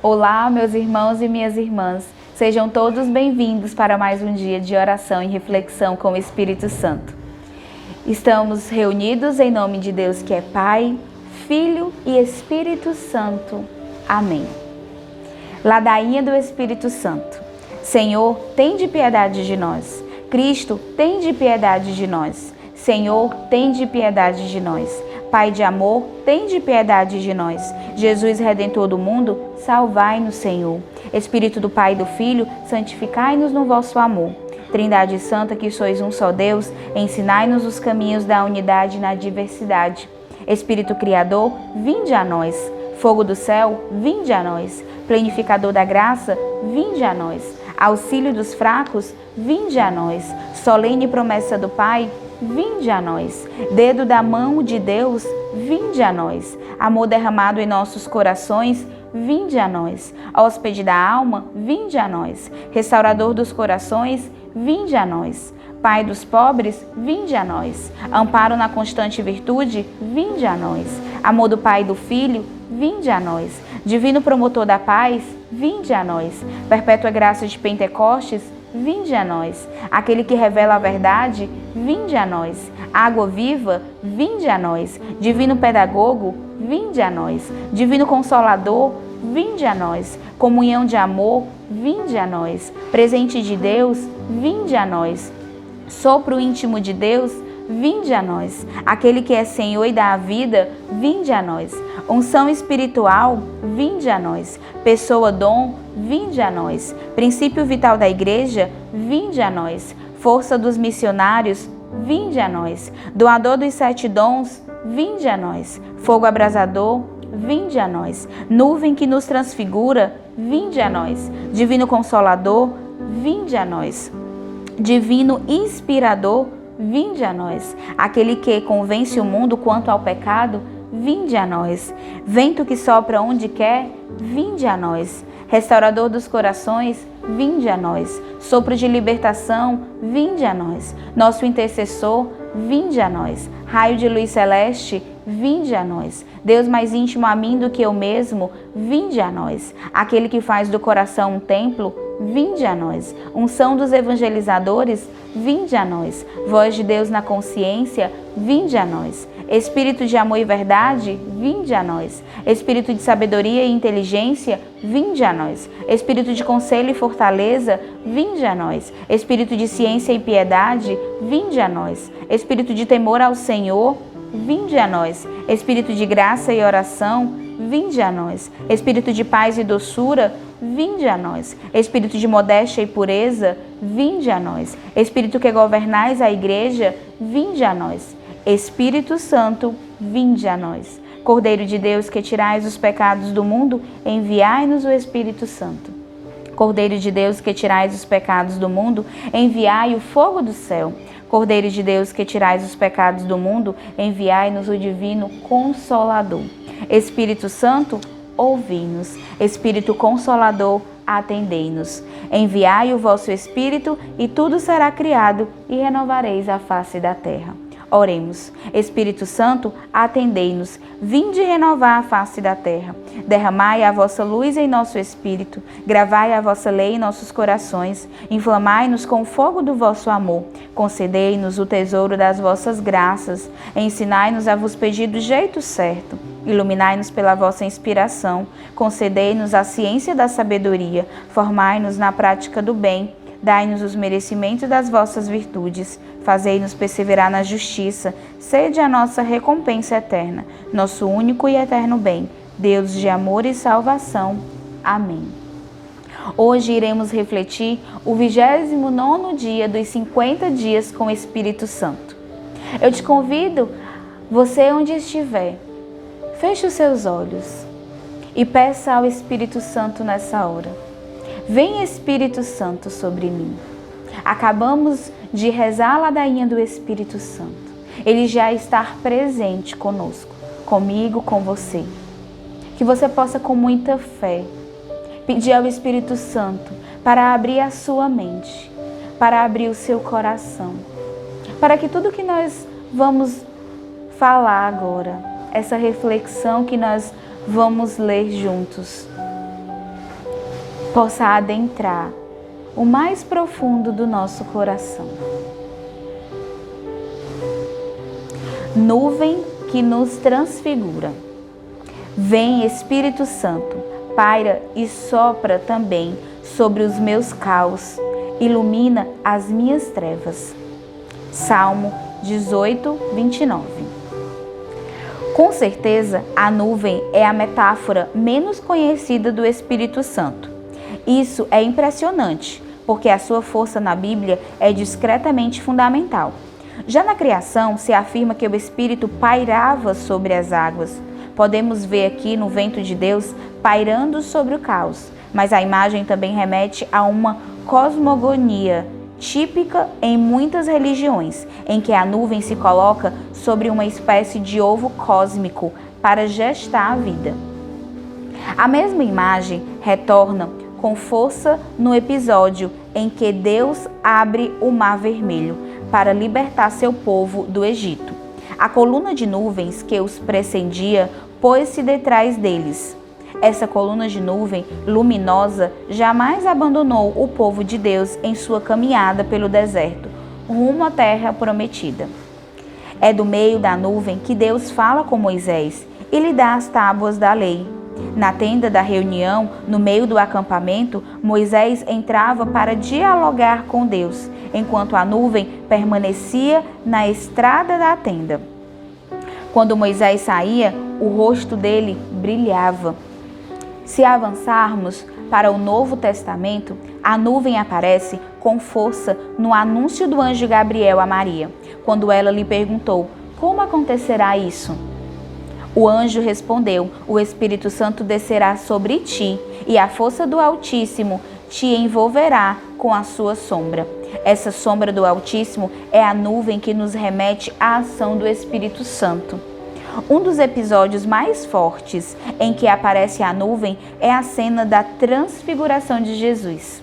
Olá, meus irmãos e minhas irmãs. Sejam todos bem-vindos para mais um dia de oração e reflexão com o Espírito Santo. Estamos reunidos em nome de Deus que é Pai, Filho e Espírito Santo. Amém. Ladainha do Espírito Santo. Senhor, tende piedade de nós. Cristo, tende piedade de nós. Senhor, tende piedade de nós. Pai de amor, tende piedade de nós. Jesus, Redentor do mundo, salvai-nos, Senhor. Espírito do Pai e do Filho, santificai-nos no vosso amor. Trindade Santa, que sois um só Deus, ensinai-nos os caminhos da unidade na diversidade. Espírito Criador, vinde a nós. Fogo do céu, vinde a nós. Plenificador da graça, vinde a nós. Auxílio dos fracos, vinde a nós. Solene promessa do Pai, vinde a nós. Dedo da mão de Deus, vinde a nós. Amor derramado em nossos corações, vinde a nós. Hóspede da alma, vinde a nós. Restaurador dos corações, vinde a nós. Pai dos pobres, vinde a nós. Amparo na constante virtude, vinde a nós. Amor do Pai e do Filho, vinde a nós. Divino promotor da paz, vinde a nós. Perpétua graça de Pentecostes, vinde a nós. Aquele que revela a verdade, vinde a nós. Água viva, vinde a nós. Divino pedagogo, vinde a nós. Divino consolador, vinde a nós. Comunhão de amor, vinde a nós. Presente de Deus, vinde a nós. Sopro íntimo de Deus, vinde a nós. Aquele que é Senhor e dá a vida, vinde a nós. Unção espiritual, vinde a nós. Pessoa, dom, vinde a nós. Princípio vital da igreja, vinde a nós. Força dos missionários, vinde a nós. Doador dos 7 dons, vinde a nós. Fogo abrasador, vinde a nós. Nuvem que nos transfigura, vinde a nós. Divino consolador, vinde a nós. Divino inspirador, vinde a nós. Aquele que convence o mundo quanto ao pecado, vinde a nós. Vento que sopra onde quer, vinde a nós. Restaurador dos corações, vinde a nós. Sopro de libertação, vinde a nós. Nosso intercessor, vinde a nós. Raio de luz celeste, vinde a nós. Deus mais íntimo a mim do que eu mesmo, vinde a nós. Aquele que faz do coração um templo, vinde a nós. Unção dos evangelizadores, vinde a nós. Voz de Deus na consciência, vinde a nós. Espírito de amor e verdade, vinde a nós. Espírito de sabedoria e inteligência, vinde a nós. Espírito de conselho e fortaleza, vinde a nós. Espírito de ciência e piedade, vinde a nós. Espírito de temor ao Senhor, vinde a nós. Espírito de graça e oração, vinde a nós. Espírito de paz e doçura, vinde a nós. Espírito de modéstia e pureza, vinde a nós. Espírito que governais a igreja, vinde a nós. Espírito Santo, vinde a nós. Cordeiro de Deus que tirais os pecados do mundo, enviai-nos o Espírito Santo. Cordeiro de Deus que tirais os pecados do mundo, enviai o fogo do céu. Cordeiro de Deus que tirais os pecados do mundo, enviai-nos o Divino Consolador. Espírito Santo, ouvi-nos. Espírito Consolador, atendei-nos. Enviai o vosso Espírito e tudo será criado e renovareis a face da terra. Oremos. Espírito Santo, atendei-nos. Vinde renovar a face da terra. Derramai a vossa luz em nosso espírito. Gravai a vossa lei em nossos corações. Inflamai-nos com o fogo do vosso amor. Concedei-nos o tesouro das vossas graças. Ensinai-nos a vos pedir do jeito certo. Iluminai-nos pela vossa inspiração. Concedei-nos a ciência da sabedoria. Formai-nos na prática do bem. Dai-nos os merecimentos das vossas virtudes. Fazei-nos perseverar na justiça. Sede a nossa recompensa eterna. Nosso único e eterno bem. Deus de amor e salvação. Amém. Hoje iremos refletir o 29º dia dos 50 dias com o Espírito Santo. Eu te convido, você onde estiver, feche os seus olhos e peça ao Espírito Santo nessa hora. Vem Espírito Santo sobre mim. Acabamos de rezar a ladainha do Espírito Santo. Ele já está presente conosco, comigo, com você. Que você possa com muita fé pedir ao Espírito Santo para abrir a sua mente, para abrir o seu coração, para que tudo que nós vamos falar agora, essa reflexão que nós vamos ler juntos, possa adentrar o mais profundo do nosso coração. Nuvem que nos transfigura. Vem, Espírito Santo, paira e sopra também sobre os meus caos, ilumina as minhas trevas. Salmo 18, 29. Com certeza, a nuvem é a metáfora menos conhecida do Espírito Santo. Isso é impressionante, porque a sua força na Bíblia é discretamente fundamental. Já na criação, se afirma que o Espírito pairava sobre as águas. Podemos ver aqui no vento de Deus pairando sobre o caos, mas a imagem também remete a uma cosmogonia típica em muitas religiões, em que a nuvem se coloca sobre uma espécie de ovo cósmico para gestar a vida. A mesma imagem retorna com força no episódio em que Deus abre o Mar Vermelho para libertar seu povo do Egito. A coluna de nuvens que os precedia pôs-se detrás deles. Essa coluna de nuvem luminosa jamais abandonou o povo de Deus em sua caminhada pelo deserto, rumo à terra prometida. É do meio da nuvem que Deus fala com Moisés e lhe dá as tábuas da lei. Na tenda da reunião, no meio do acampamento, Moisés entrava para dialogar com Deus, enquanto a nuvem permanecia na estrada da tenda. Quando Moisés saía, o rosto dele brilhava. Se avançarmos para o Novo Testamento, a nuvem aparece com força no anúncio do anjo Gabriel a Maria, quando ela lhe perguntou: como acontecerá isso? O anjo respondeu: o Espírito Santo descerá sobre ti, e a força do Altíssimo te envolverá com a sua sombra. Essa sombra do Altíssimo é a nuvem que nos remete à ação do Espírito Santo. Um dos episódios mais fortes em que aparece a nuvem é a cena da transfiguração de Jesus.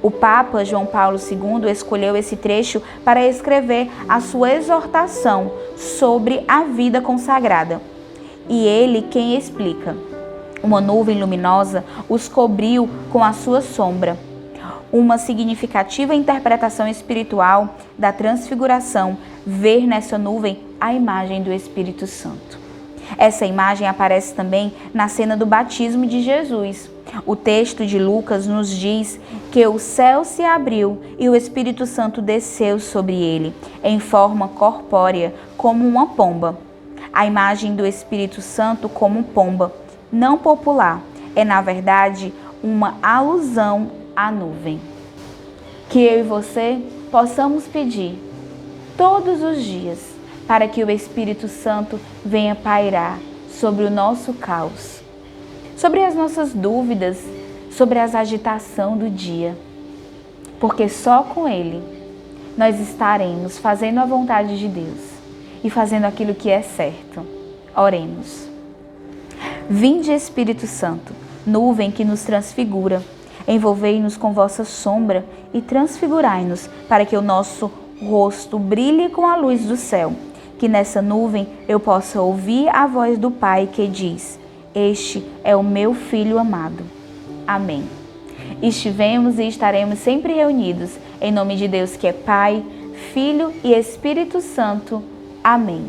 O Papa João Paulo II escolheu esse trecho para escrever a sua exortação sobre a vida consagrada. E ele quem explica: uma nuvem luminosa os cobriu com a sua sombra. Uma significativa interpretação espiritual da transfiguração, ver nessa nuvem a imagem do Espírito Santo. Essa imagem aparece também na cena do batismo de Jesus. O texto de Lucas nos diz que o céu se abriu e o Espírito Santo desceu sobre ele, em forma corpórea, como uma pomba. A imagem do Espírito Santo como pomba, não popular, é na verdade uma alusão à nuvem. Que eu e você possamos pedir todos os dias para que o Espírito Santo venha pairar sobre o nosso caos, sobre as nossas dúvidas, sobre as agitação do dia, porque só com Ele nós estaremos fazendo a vontade de Deus e fazendo aquilo que é certo. Oremos. Vinde, Espírito Santo, nuvem que nos transfigura, envolvei-nos com vossa sombra e transfigurai-nos para que o nosso rosto brilhe com a luz do céu. Que nessa nuvem eu possa ouvir a voz do Pai que diz: este é o meu Filho amado. Amém. Estivemos e estaremos sempre reunidos em nome de Deus que é Pai, Filho e Espírito Santo. Amém.